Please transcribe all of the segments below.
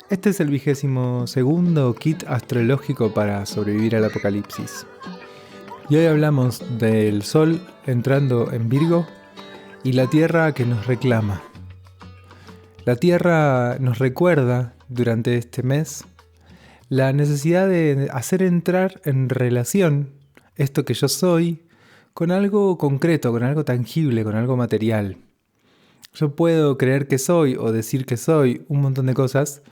Este es el 22º kit astrológico para sobrevivir al apocalipsis. Y hoy hablamos del Sol entrando en Virgo y la Tierra que nos reclama. La Tierra nos recuerda durante este mes la necesidad de hacer entrar en relación esto que yo soy con algo concreto, con algo tangible, con algo material. Yo puedo creer que soy o decir que soy un montón de cosas,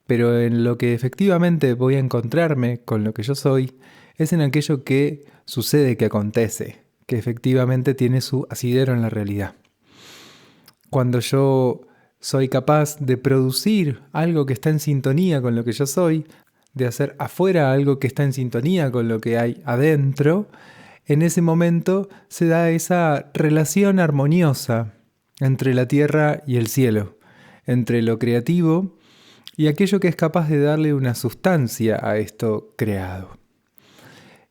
pero en lo que efectivamente voy a encontrarme con lo que yo soy es en aquello que sucede, que acontece, que efectivamente tiene su asidero en la realidad. Cuando yo soy capaz de producir algo que está en sintonía con lo que yo soy, de hacer afuera algo que está en sintonía con lo que hay adentro, en ese momento se da esa relación armoniosa entre la tierra y el cielo, entre lo creativo y aquello que es capaz de darle una sustancia a esto creado.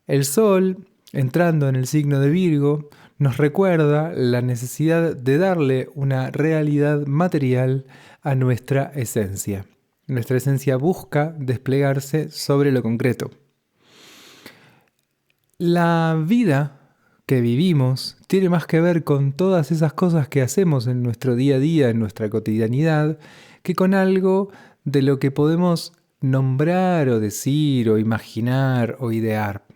El Sol, entrando en el signo de Virgo, nos recuerda la necesidad de darle una realidad material a nuestra esencia. Nuestra esencia busca desplegarse sobre lo concreto. La vida que vivimos tiene más que ver con todas esas cosas que hacemos en nuestro día a día, en nuestra cotidianidad, que con algo de lo que podemos nombrar o decir o imaginar o idear.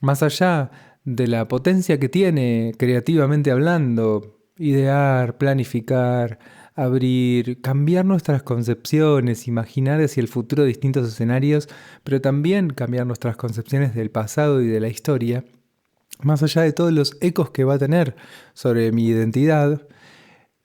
Más allá de la potencia que tiene creativamente hablando, idear, planificar, abrir, cambiar nuestras concepciones, imaginar hacia el futuro distintos escenarios, pero también cambiar nuestras concepciones del pasado y de la historia, más allá de todos los ecos que va a tener sobre mi identidad,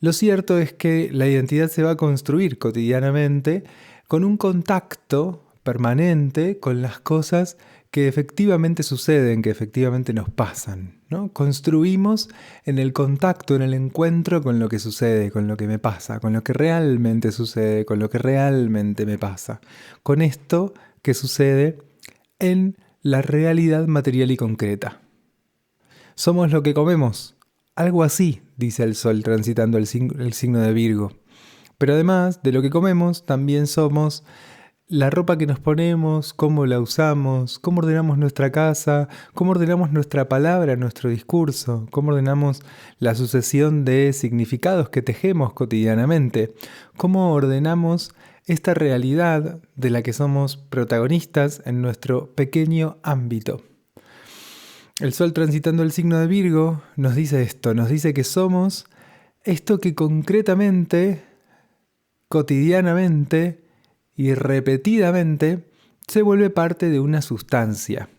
lo cierto es que la identidad se va a construir cotidianamente con un contacto permanente con las cosas que efectivamente suceden, que efectivamente nos pasan, ¿no? Construimos en el contacto, en el encuentro con lo que sucede, con lo que me pasa, con lo que realmente sucede, con lo que realmente me pasa, con esto que sucede en la realidad material y concreta. Somos lo que comemos. Algo así, dice el Sol transitando el signo de Virgo. Pero además de lo que comemos, también somos la ropa que nos ponemos, cómo la usamos, cómo ordenamos nuestra casa, cómo ordenamos nuestra palabra, nuestro discurso, cómo ordenamos la sucesión de significados que tejemos cotidianamente, cómo ordenamos esta realidad de la que somos protagonistas en nuestro pequeño ámbito. El Sol transitando el signo de Virgo nos dice esto, nos dice que somos esto que concretamente, cotidianamente y repetidamente se vuelve parte de una sustancia.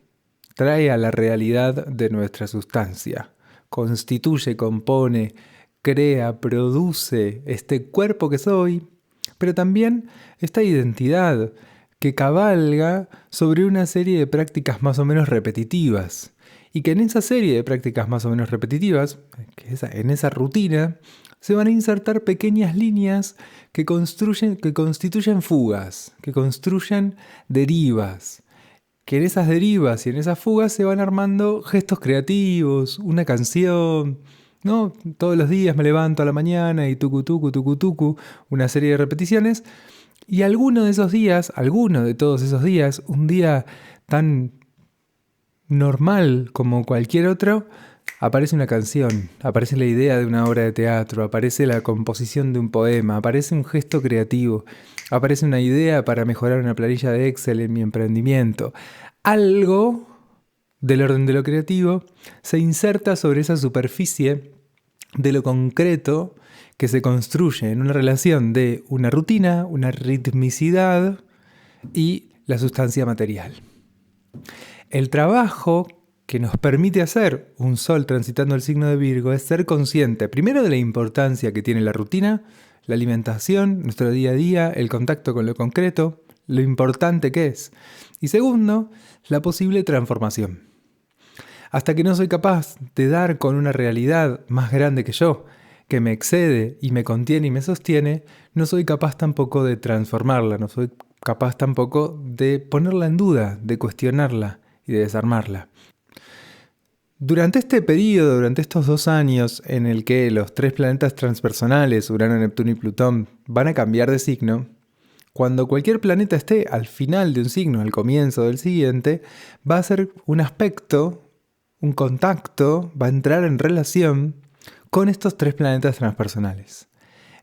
Trae a la realidad de nuestra sustancia. Constituye, compone, crea, produce este cuerpo que soy, pero también esta identidad que cabalga sobre una serie de prácticas más o menos repetitivas. Y que en esa serie de prácticas más o menos repetitivas, en esa rutina, se van a insertar pequeñas líneas que constituyen fugas, que construyen derivas. Que en esas derivas y en esas fugas se van armando gestos creativos, una canción, ¿no? Todos los días me levanto a la mañana y tucu tucu tucu tucu, una serie de repeticiones. Y alguno de todos esos días, un día tan normal como cualquier otro, aparece una canción, aparece la idea de una obra de teatro, aparece la composición de un poema, aparece un gesto creativo, aparece una idea para mejorar una planilla de Excel en mi emprendimiento. Algo del orden de lo creativo se inserta sobre esa superficie de lo concreto que se construye en una relación de una rutina, una ritmicidad y la sustancia material. El trabajo que nos permite hacer un Sol transitando el signo de Virgo es ser consciente, primero, de la importancia que tiene la rutina, la alimentación, nuestro día a día, el contacto con lo concreto, lo importante que es. Y segundo, la posible transformación. Hasta que no soy capaz de dar con una realidad más grande que yo, que me excede y me contiene y me sostiene, no soy capaz tampoco de transformarla, no soy capaz tampoco de ponerla en duda, de cuestionarla y de desarmarla. Durante este periodo, durante estos 2 años en el que los 3 planetas transpersonales, Urano, Neptuno y Plutón, van a cambiar de signo, Cuando cualquier planeta esté al final de un signo, al comienzo del siguiente, va a ser un aspecto, un contacto, va a entrar en relación con estos 3 planetas transpersonales.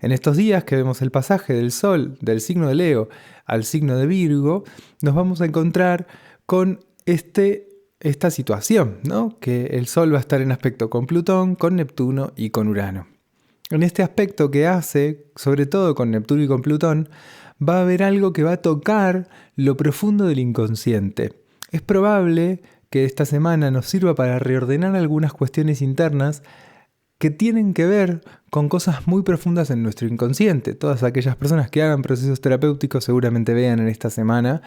En estos días que vemos el pasaje del Sol, del signo de Leo al signo de Virgo, nos vamos a encontrar con esta situación, ¿no? Que el Sol va a estar en aspecto con Plutón, con Neptuno y con Urano. En este aspecto que hace, sobre todo con Neptuno y con Plutón, va a haber algo que va a tocar lo profundo del inconsciente. Es probable que esta semana nos sirva para reordenar algunas cuestiones internas que tienen que ver con cosas muy profundas en nuestro inconsciente. Todas aquellas personas que hagan procesos terapéuticos seguramente vean en esta semana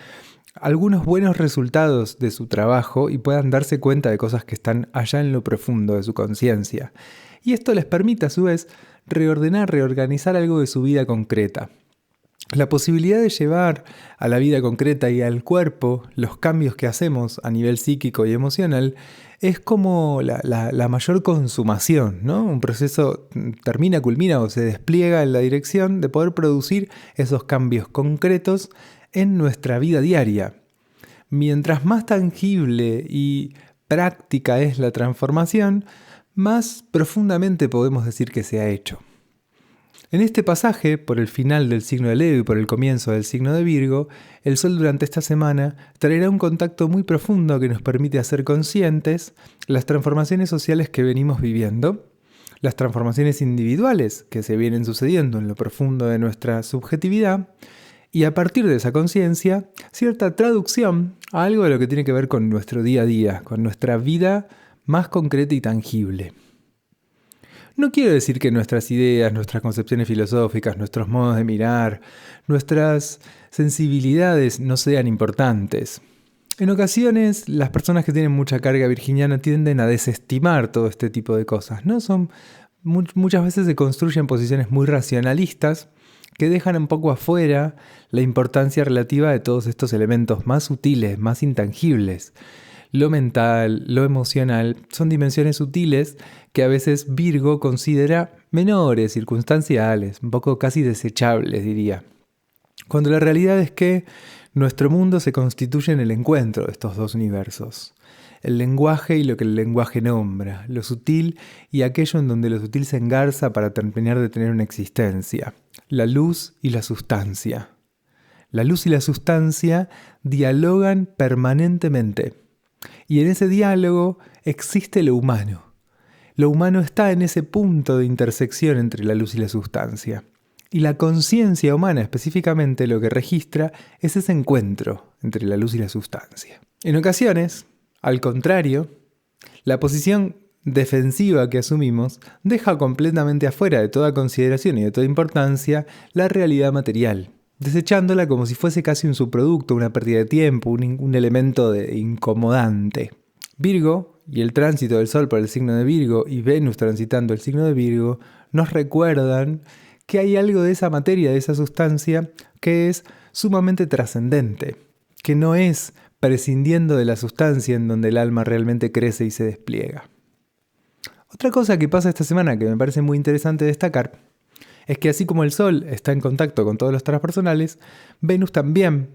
algunos buenos resultados de su trabajo y puedan darse cuenta de cosas que están allá en lo profundo de su conciencia. Y esto les permite a su vez reorganizar algo de su vida concreta. La posibilidad de llevar a la vida concreta y al cuerpo los cambios que hacemos a nivel psíquico y emocional es como la mayor consumación, ¿no? Un proceso termina, culmina o se despliega en la dirección de poder producir esos cambios concretos en nuestra vida diaria. Mientras más tangible y práctica es la transformación, más profundamente podemos decir que se ha hecho. En este pasaje, por el final del signo de Leo y por el comienzo del signo de Virgo, el Sol durante esta semana traerá un contacto muy profundo que nos permite hacer conscientes las transformaciones sociales que venimos viviendo, las transformaciones individuales que se vienen sucediendo en lo profundo de nuestra subjetividad, y a partir de esa conciencia, cierta traducción a algo de lo que tiene que ver con nuestro día a día, con nuestra vida más concreta y tangible. No quiero decir que nuestras ideas, nuestras concepciones filosóficas, nuestros modos de mirar, nuestras sensibilidades no sean importantes. En ocasiones, las personas que tienen mucha carga virginiana tienden a desestimar todo este tipo de cosas, ¿no? Muchas veces se construyen posiciones muy racionalistas que dejan un poco afuera la importancia relativa de todos estos elementos más sutiles, más intangibles. Lo mental, lo emocional, son dimensiones sutiles que a veces Virgo considera menores, circunstanciales, un poco casi desechables, diría. Cuando la realidad es que nuestro mundo se constituye en el encuentro de estos dos universos. El lenguaje y lo que el lenguaje nombra, lo sutil y aquello en donde lo sutil se engarza para terminar de tener una existencia, la luz y la sustancia. La luz y la sustancia dialogan permanentemente. Y en ese diálogo existe lo humano. Lo humano está en ese punto de intersección entre la luz y la sustancia. Y la conciencia humana específicamente lo que registra es ese encuentro entre la luz y la sustancia. En ocasiones, al contrario, la posición defensiva que asumimos deja completamente afuera de toda consideración y de toda importancia la realidad material, desechándola como si fuese casi un subproducto, una pérdida de tiempo, un elemento incomodante. Virgo y el tránsito del Sol por el signo de Virgo y Venus transitando el signo de Virgo nos recuerdan que hay algo de esa materia, de esa sustancia, que es sumamente trascendente, que no es prescindiendo de la sustancia en donde el alma realmente crece y se despliega. Otra cosa que pasa esta semana que me parece muy interesante destacar es que así como el Sol está en contacto con todos los transpersonales, Venus también.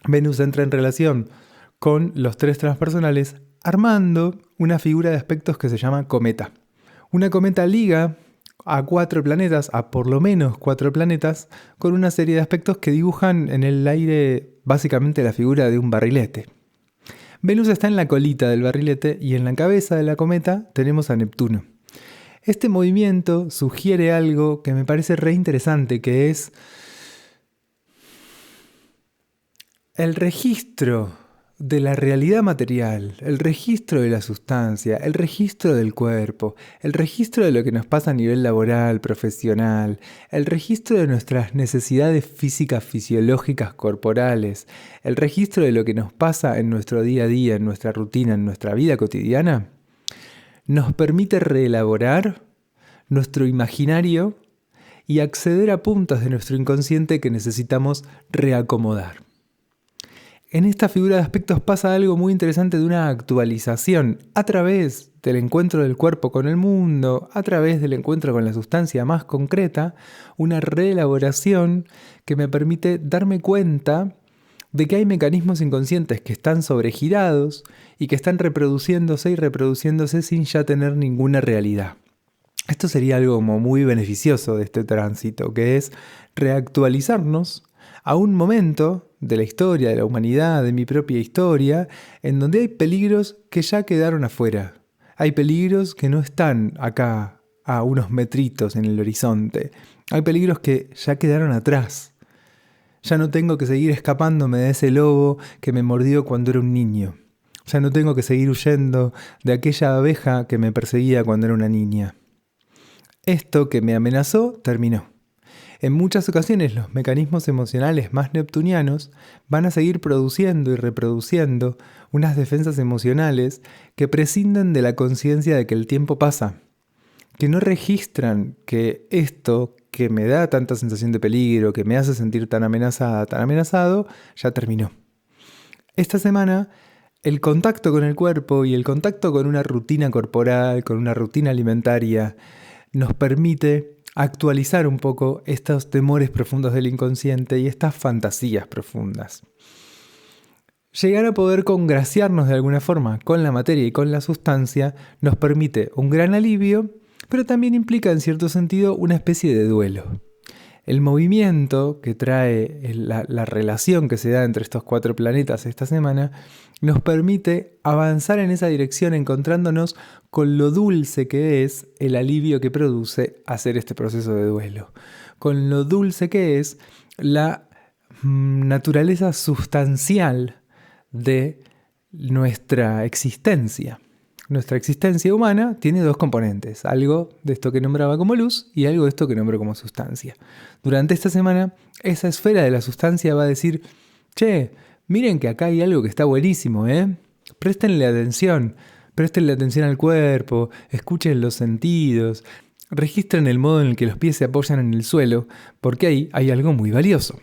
Venus entra en relación con los 3 transpersonales armando una figura de aspectos que se llama cometa. Una cometa liga a 4 planetas, a por lo menos 4 planetas, con una serie de aspectos que dibujan en el aire básicamente la figura de un barrilete. Venus está en la colita del barrilete y en la cabeza de la cometa tenemos a Neptuno. Este movimiento sugiere algo que me parece re interesante, que es el registro de la realidad material, el registro de la sustancia, el registro del cuerpo, el registro de lo que nos pasa a nivel laboral, profesional, el registro de nuestras necesidades físicas, fisiológicas, corporales, el registro de lo que nos pasa en nuestro día a día, en nuestra rutina, en nuestra vida cotidiana, nos permite reelaborar nuestro imaginario y acceder a puntos de nuestro inconsciente que necesitamos reacomodar. En esta figura de aspectos pasa algo muy interesante de una actualización a través del encuentro del cuerpo con el mundo, a través del encuentro con la sustancia más concreta, una reelaboración que me permite darme cuenta de que hay mecanismos inconscientes que están sobregirados y que están reproduciéndose y reproduciéndose sin ya tener ninguna realidad. Esto sería algo como muy beneficioso de este tránsito, que es reactualizarnos a un momento de la historia, de la humanidad, de mi propia historia, en donde hay peligros que ya quedaron afuera. Hay peligros que no están acá a unos metritos en el horizonte. Hay peligros que ya quedaron atrás. Ya no tengo que seguir escapándome de ese lobo que me mordió cuando era un niño. Ya no tengo que seguir huyendo de aquella abeja que me perseguía cuando era una niña. Esto que me amenazó terminó. En muchas ocasiones los mecanismos emocionales más neptunianos van a seguir produciendo y reproduciendo unas defensas emocionales que prescinden de la conciencia de que el tiempo pasa, que no registran que esto que me da tanta sensación de peligro, que me hace sentir tan amenazada, tan amenazado, ya terminó. Esta semana, el contacto con el cuerpo y el contacto con una rutina corporal, con una rutina alimentaria, nos permite actualizar un poco estos temores profundos del inconsciente y estas fantasías profundas. Llegar a poder congraciarnos de alguna forma con la materia y con la sustancia nos permite un gran alivio, pero también implica en cierto sentido una especie de duelo. El movimiento que trae la relación que se da entre estos 4 planetas esta semana nos permite avanzar en esa dirección encontrándonos con lo dulce que es el alivio que produce hacer este proceso de duelo, con lo dulce que es la naturaleza sustancial de nuestra existencia. Nuestra existencia humana tiene 2 componentes, algo de esto que nombraba como luz y algo de esto que nombro como sustancia. Durante esta semana, esa esfera de la sustancia va a decir, che, miren que acá hay algo que está buenísimo, Préstenle atención al cuerpo, escuchen los sentidos, registren el modo en el que los pies se apoyan en el suelo, porque ahí hay algo muy valioso.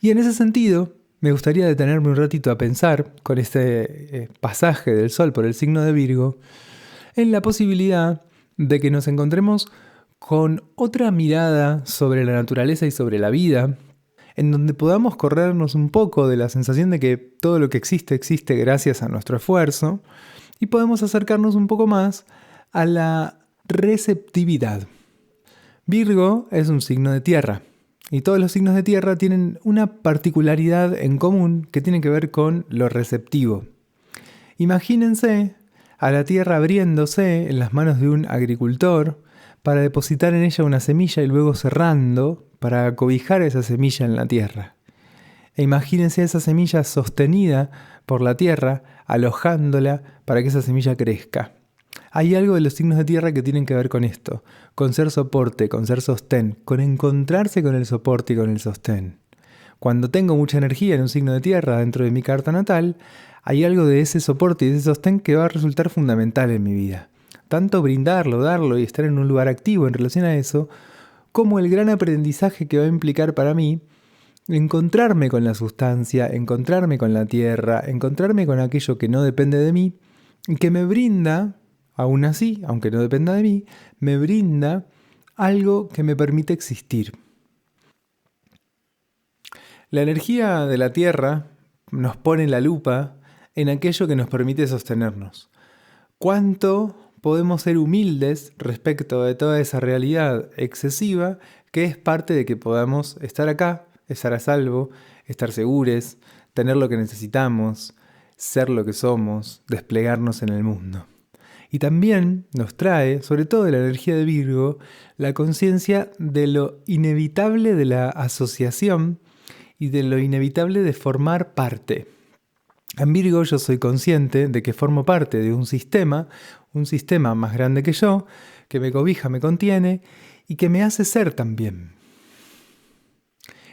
Y en ese sentido, me gustaría detenerme un ratito a pensar, con este pasaje del Sol por el signo de Virgo, en la posibilidad de que nos encontremos con otra mirada sobre la naturaleza y sobre la vida, en donde podamos corrernos un poco de la sensación de que todo lo que existe existe gracias a nuestro esfuerzo, y podemos acercarnos un poco más a la receptividad. Virgo es un signo de tierra. Y todos los signos de tierra tienen una particularidad en común que tiene que ver con lo receptivo. Imagínense a la tierra abriéndose en las manos de un agricultor para depositar en ella una semilla y luego cerrando para acobijar esa semilla en la tierra. E imagínense esa semilla sostenida por la tierra, alojándola para que esa semilla crezca. Hay algo de los signos de tierra que tienen que ver con esto, con ser soporte, con ser sostén, con encontrarse con el soporte y con el sostén. Cuando tengo mucha energía en un signo de tierra dentro de mi carta natal, hay algo de ese soporte y de ese sostén que va a resultar fundamental en mi vida. Tanto brindarlo, darlo y estar en un lugar activo en relación a eso, como el gran aprendizaje que va a implicar para mí encontrarme con la sustancia, encontrarme con la tierra, encontrarme con aquello que no depende de mí y que me brinda, aún así, aunque no dependa de mí, me brinda algo que me permite existir. La energía de la Tierra nos pone la lupa en aquello que nos permite sostenernos. ¿Cuánto podemos ser humildes respecto de toda esa realidad excesiva que es parte de que podamos estar acá, estar a salvo, estar seguros, tener lo que necesitamos, ser lo que somos, desplegarnos en el mundo? Y también nos trae, sobre todo de la energía de Virgo, la conciencia de lo inevitable de la asociación y de lo inevitable de formar parte. En Virgo yo soy consciente de que formo parte de un sistema más grande que yo, que me cobija, me contiene y que me hace ser también.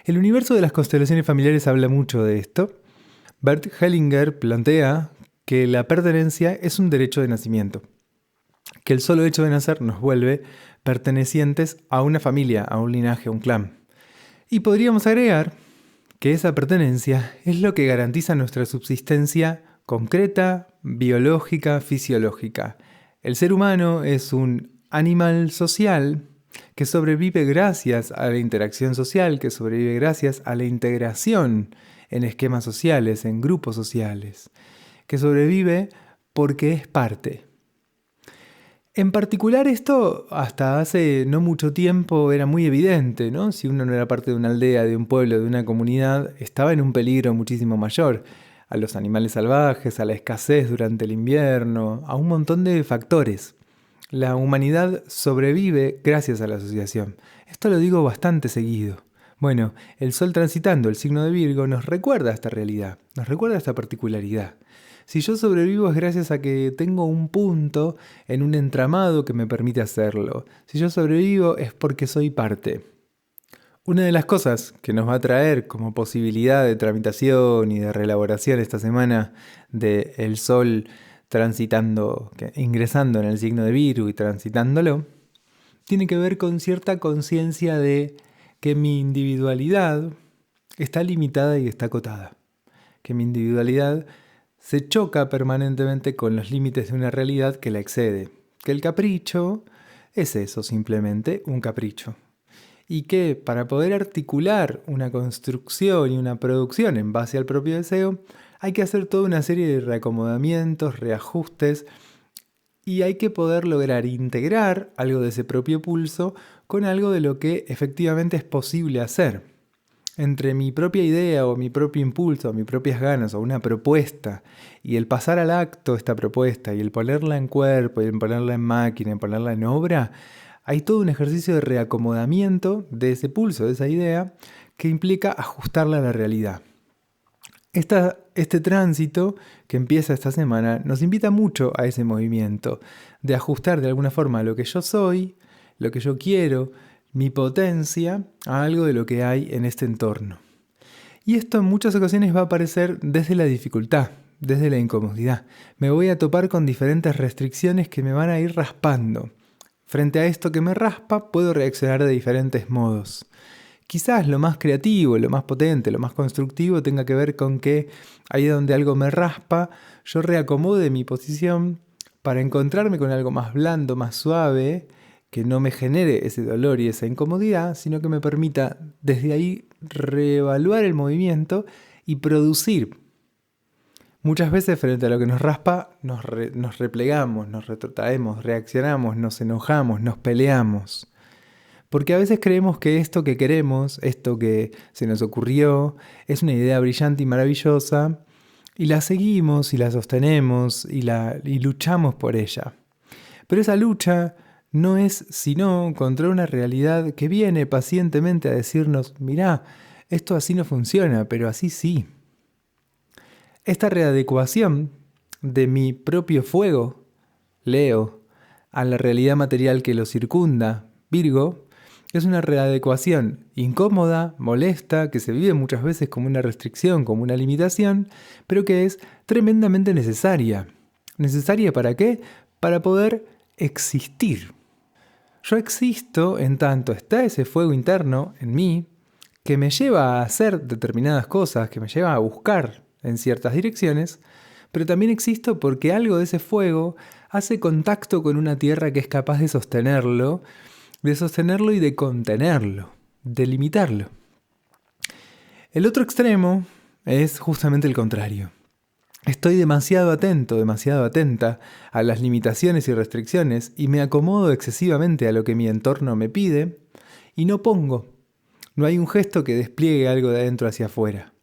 El universo de las constelaciones familiares habla mucho de esto. Bert Hellinger plantea que la pertenencia es un derecho de nacimiento, que el solo hecho de nacer nos vuelve pertenecientes a una familia, a un linaje, a un clan. Y podríamos agregar que esa pertenencia es lo que garantiza nuestra subsistencia concreta, biológica, fisiológica. El ser humano es un animal social que sobrevive gracias a la interacción social, que sobrevive gracias a la integración en esquemas sociales, en grupos sociales, que sobrevive porque es parte. En particular esto hasta hace no mucho tiempo era muy evidente, ¿no? Si uno no era parte de una aldea, de un pueblo, de una comunidad, estaba en un peligro muchísimo mayor. A los animales salvajes, a la escasez durante el invierno, a un montón de factores. La humanidad sobrevive gracias a la asociación. Esto lo digo bastante seguido. Bueno, el Sol transitando el signo de Virgo nos recuerda esta realidad, nos recuerda esta particularidad. Si yo sobrevivo es gracias a que tengo un punto en un entramado que me permite hacerlo. Si yo sobrevivo es porque soy parte. Una de las cosas que nos va a traer como posibilidad de tramitación y de reelaboración esta semana de el Sol transitando, ingresando en el signo de Virgo y transitándolo, tiene que ver con cierta conciencia de que mi individualidad está limitada y está acotada. Que mi individualidad se choca permanentemente con los límites de una realidad que la excede. Que el capricho es eso, simplemente un capricho. Y que para poder articular una construcción y una producción en base al propio deseo, hay que hacer toda una serie de reacomodamientos, reajustes, y hay que poder lograr integrar algo de ese propio pulso con algo de lo que efectivamente es posible hacer. Entre mi propia idea o mi propio impulso, o mis propias ganas o una propuesta y el pasar al acto esta propuesta y el ponerla en cuerpo y el ponerla en máquina y ponerla en obra, hay todo un ejercicio de reacomodamiento de ese pulso, de esa idea, que implica ajustarla a la realidad. Este tránsito que empieza esta semana nos invita mucho a ese movimiento de ajustar de alguna forma lo que yo soy, lo que yo quiero, mi potencia a algo de lo que hay en este entorno. Y esto en muchas ocasiones va a aparecer desde la dificultad, desde la incomodidad. Me voy a topar con diferentes restricciones que me van a ir raspando. Frente a esto que me raspa, puedo reaccionar de diferentes modos. Quizás lo más creativo, lo más potente, lo más constructivo tenga que ver con que ahí donde algo me raspa, yo reacomode mi posición para encontrarme con algo más blando, más suave, que no me genere ese dolor y esa incomodidad, sino que me permita desde ahí reevaluar el movimiento y producir. Muchas veces frente a lo que nos raspa nos replegamos, nos retrotraemos, reaccionamos, nos enojamos, nos peleamos. Porque a veces creemos que esto que queremos, esto que se nos ocurrió, es una idea brillante y maravillosa, y la seguimos y la sostenemos y luchamos por ella. Pero esa lucha no es sino contra una realidad que viene pacientemente a decirnos, mirá, esto así no funciona, pero así sí. Esta readecuación de mi propio fuego, Leo, a la realidad material que lo circunda, Virgo, es una readecuación incómoda, molesta, que se vive muchas veces como una restricción, como una limitación, pero que es tremendamente necesaria. ¿Necesaria para qué? Para poder existir. Yo existo en tanto está ese fuego interno en mí que me lleva a hacer determinadas cosas, que me lleva a buscar en ciertas direcciones, pero también existo porque algo de ese fuego hace contacto con una tierra que es capaz de sostenerlo y de contenerlo, de limitarlo. El otro extremo es justamente el contrario. Estoy demasiado atento, demasiado atenta a las limitaciones y restricciones y me acomodo excesivamente a lo que mi entorno me pide y no pongo. No hay un gesto que despliegue algo de adentro hacia afuera.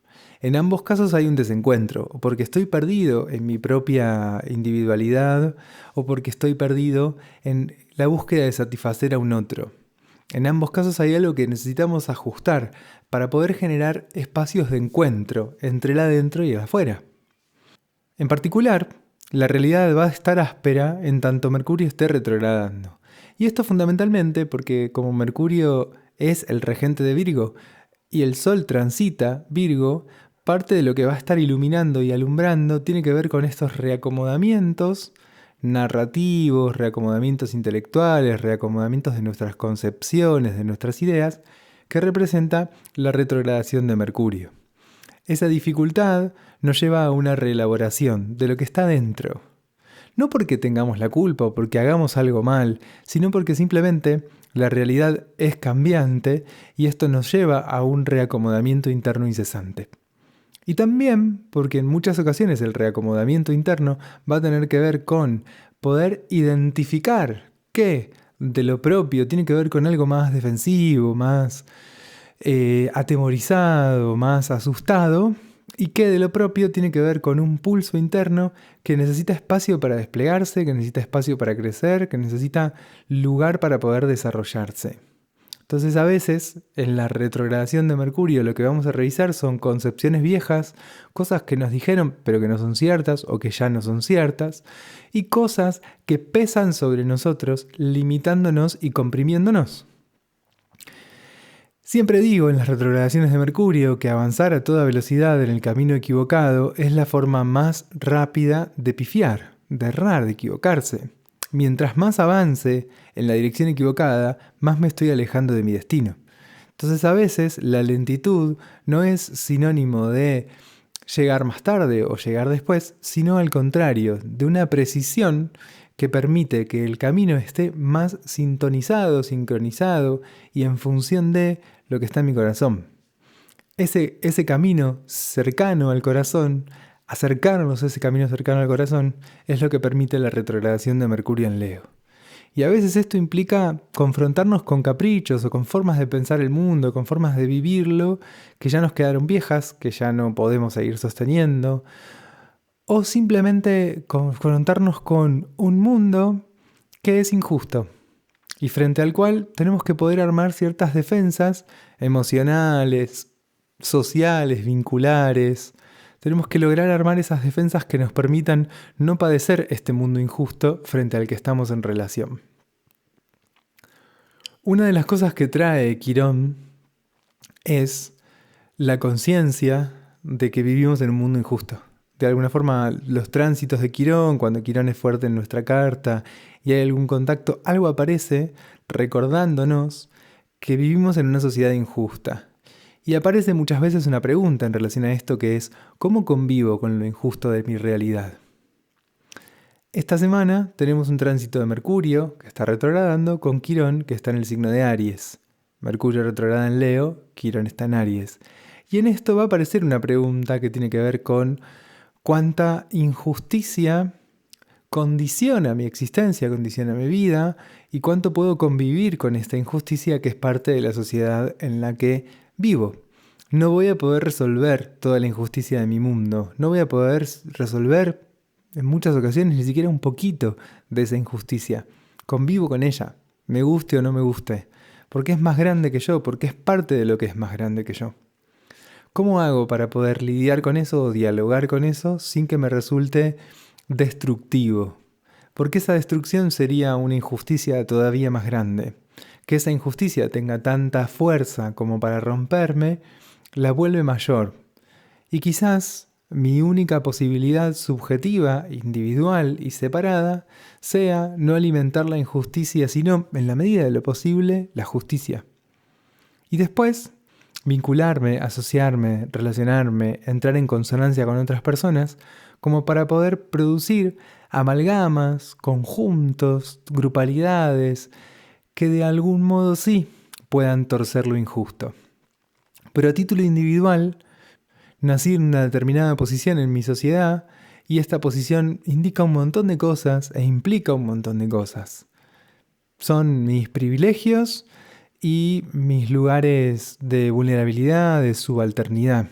En ambos casos hay un desencuentro, o porque estoy perdido en mi propia individualidad o porque estoy perdido en la búsqueda de satisfacer a un otro. En ambos casos hay algo que necesitamos ajustar para poder generar espacios de encuentro entre el adentro y el afuera. En particular, la realidad va a estar áspera en tanto Mercurio esté retrogradando. Y esto fundamentalmente porque como Mercurio es el regente de Virgo y el Sol transita Virgo, parte de lo que va a estar iluminando y alumbrando tiene que ver con estos reacomodamientos narrativos, reacomodamientos intelectuales, reacomodamientos de nuestras concepciones, de nuestras ideas, que representa la retrogradación de Mercurio. Esa dificultad nos lleva a una reelaboración de lo que está dentro. No porque tengamos la culpa o porque hagamos algo mal, sino porque simplemente la realidad es cambiante y esto nos lleva a un reacomodamiento interno incesante. Y también porque en muchas ocasiones el reacomodamiento interno va a tener que ver con poder identificar qué de lo propio tiene que ver con algo más defensivo, más atemorizado, más asustado, y qué de lo propio tiene que ver con un pulso interno que necesita espacio para desplegarse, que necesita espacio para crecer, que necesita lugar para poder desarrollarse. Entonces a veces en la retrogradación de Mercurio lo que vamos a revisar son concepciones viejas, cosas que nos dijeron pero que no son ciertas o que ya no son ciertas, y cosas que pesan sobre nosotros limitándonos y comprimiéndonos. Siempre digo en las retrogradaciones de Mercurio que avanzar a toda velocidad en el camino equivocado es la forma más rápida de pifiar, de errar, de equivocarse. Mientras más avance en la dirección equivocada, más me estoy alejando de mi destino. Entonces a veces la lentitud no es sinónimo de llegar más tarde o llegar después, sino al contrario, de una precisión que permite que el camino esté más sintonizado, sincronizado y en función de lo que está en mi corazón. Ese camino cercano al corazón, acercarnos a ese camino cercano al corazón, es lo que permite la retrogradación de Mercurio en Leo. Y a veces esto implica confrontarnos con caprichos o con formas de pensar el mundo, con formas de vivirlo que ya nos quedaron viejas, que ya no podemos seguir sosteniendo, o simplemente confrontarnos con un mundo que es injusto y frente al cual tenemos que poder armar ciertas defensas emocionales, sociales, vinculares. Tenemos que lograr armar esas defensas que nos permitan no padecer este mundo injusto frente al que estamos en relación. Una de las cosas que trae Quirón es la conciencia de que vivimos en un mundo injusto. De alguna forma, los tránsitos de Quirón, cuando Quirón es fuerte en nuestra carta y hay algún contacto, algo aparece recordándonos que vivimos en una sociedad injusta. Y aparece muchas veces una pregunta en relación a esto que es, ¿cómo convivo con lo injusto de mi realidad? Esta semana tenemos un tránsito de Mercurio, que está retrogradando, con Quirón, que está en el signo de Aries. Mercurio retrograda en Leo, Quirón está en Aries. Y en esto va a aparecer una pregunta que tiene que ver con cuánta injusticia condiciona mi existencia, condiciona mi vida, y cuánto puedo convivir con esta injusticia que es parte de la sociedad en la que vivo. No voy a poder resolver toda la injusticia de mi mundo, no voy a poder resolver en muchas ocasiones ni siquiera un poquito de esa injusticia. Convivo con ella, me guste o no me guste, porque es más grande que yo, porque es parte de lo que es más grande que yo. ¿Cómo hago para poder lidiar con eso o dialogar con eso sin que me resulte destructivo? Porque esa destrucción sería una injusticia todavía más grande. Que esa injusticia tenga tanta fuerza como para romperme, la vuelve mayor. Y quizás mi única posibilidad subjetiva, individual y separada sea no alimentar la injusticia, sino, en la medida de lo posible, la justicia. Y después, vincularme, asociarme, relacionarme, entrar en consonancia con otras personas, como para poder producir amalgamas, conjuntos, grupalidades, que de algún modo sí puedan torcer lo injusto. Pero a título individual, nací en una determinada posición en mi sociedad y esta posición indica un montón de cosas e implica un montón de cosas. Son mis privilegios y mis lugares de vulnerabilidad, de subalternidad,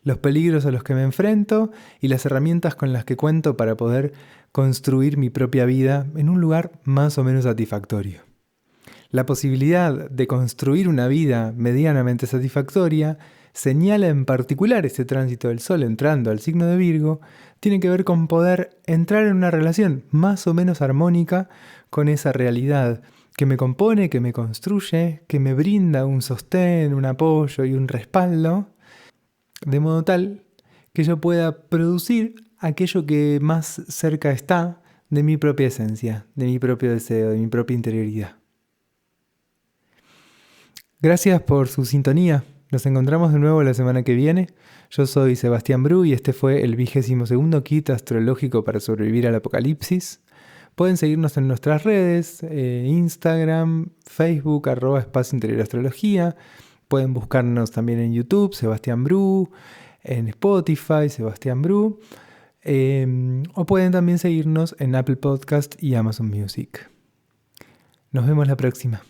los peligros a los que me enfrento y las herramientas con las que cuento para poder construir mi propia vida en un lugar más o menos satisfactorio. La posibilidad de construir una vida medianamente satisfactoria señala en particular este tránsito del Sol entrando al signo de Virgo, tiene que ver con poder entrar en una relación más o menos armónica con esa realidad que me compone, que me construye, que me brinda un sostén, un apoyo y un respaldo, de modo tal que yo pueda producir aquello que más cerca está de mi propia esencia, de mi propio deseo, de mi propia interioridad. Gracias por su sintonía. Nos encontramos de nuevo la semana que viene. Yo soy Sebastián Bru y este fue el 22º kit astrológico para sobrevivir al apocalipsis. Pueden seguirnos en nuestras redes, Instagram, Facebook, @Espacio Interior Astrología. Pueden buscarnos también en YouTube, Sebastián Bru, en Spotify, Sebastián Bru. O pueden también seguirnos en Apple Podcast y Amazon Music. Nos vemos la próxima.